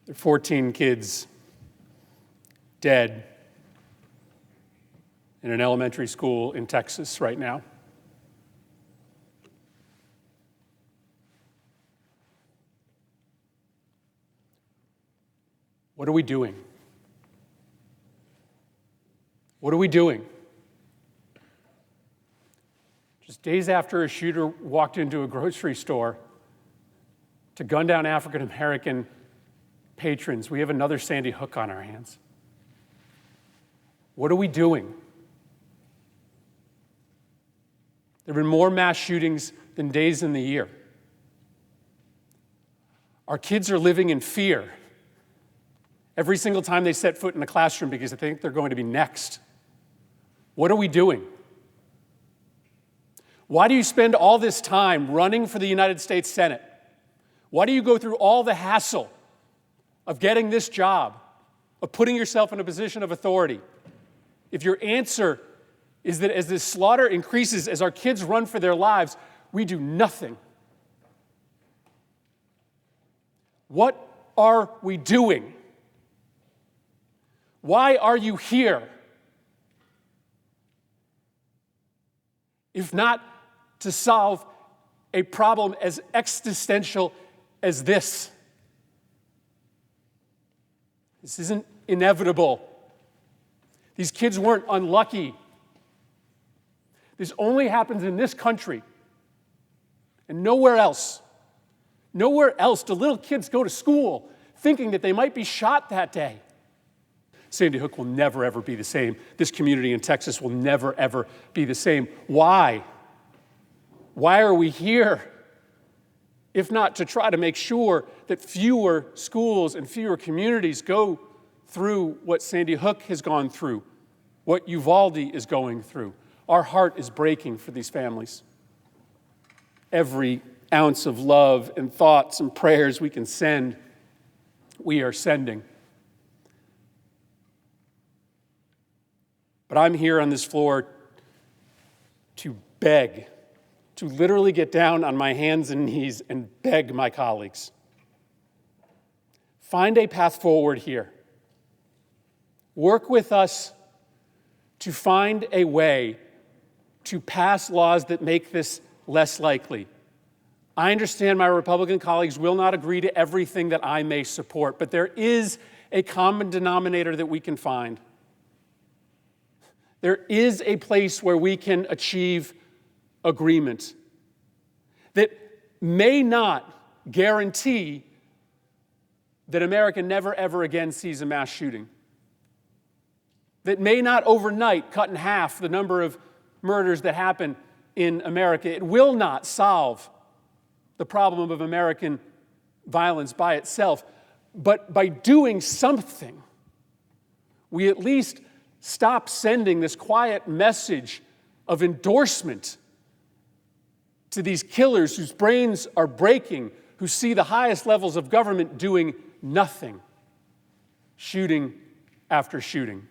There are 14 kids dead in an elementary school in Texas right now. What are we doing? What are we doing? Just days after a shooter walked into a grocery store to gun down African American patrons, we have another Sandy Hook on our hands. What are we doing? There have been more mass shootings than days in the year. Our kids are living in fear every single time they set foot in a classroom because they think they're going to be next. What are we doing? Why do you spend all this time running for the United States Senate? Why do you go through all the hassle of getting this job, of putting yourself in a position of authority, if your answer is that as this slaughter increases, as our kids run for their lives, we do nothing? What are we doing? Why are you here? If not to solve a problem as existential as this. This isn't inevitable. These kids weren't unlucky. This only happens in this country and nowhere else. Nowhere else do little kids go to school thinking that they might be shot that day. Sandy Hook will never, ever be the same. This community in Texas will never, ever be the same. Why? Why are we here? If not to try to make sure that fewer schools and fewer communities go through what Sandy Hook has gone through, what Uvalde is going through. Our heart is breaking for these families. Every ounce of love and thoughts and prayers we can send, we are sending. But I'm here on this floor to beg, to literally get down on my hands and knees and beg my colleagues. Find a path forward here. Work with us to find a way to pass laws that make this less likely. I understand my Republican colleagues will not agree to everything that I may support, but there is a common denominator that we can find. There is a place where we can achieve agreement that may not guarantee that America never, ever again sees a mass shooting, that may not overnight cut in half the number of murders that happen in America. It will not solve the problem of American violence by itself, but by doing something, we at least stop sending this quiet message of endorsement to these killers whose brains are breaking, who see the highest levels of government doing nothing, shooting after shooting.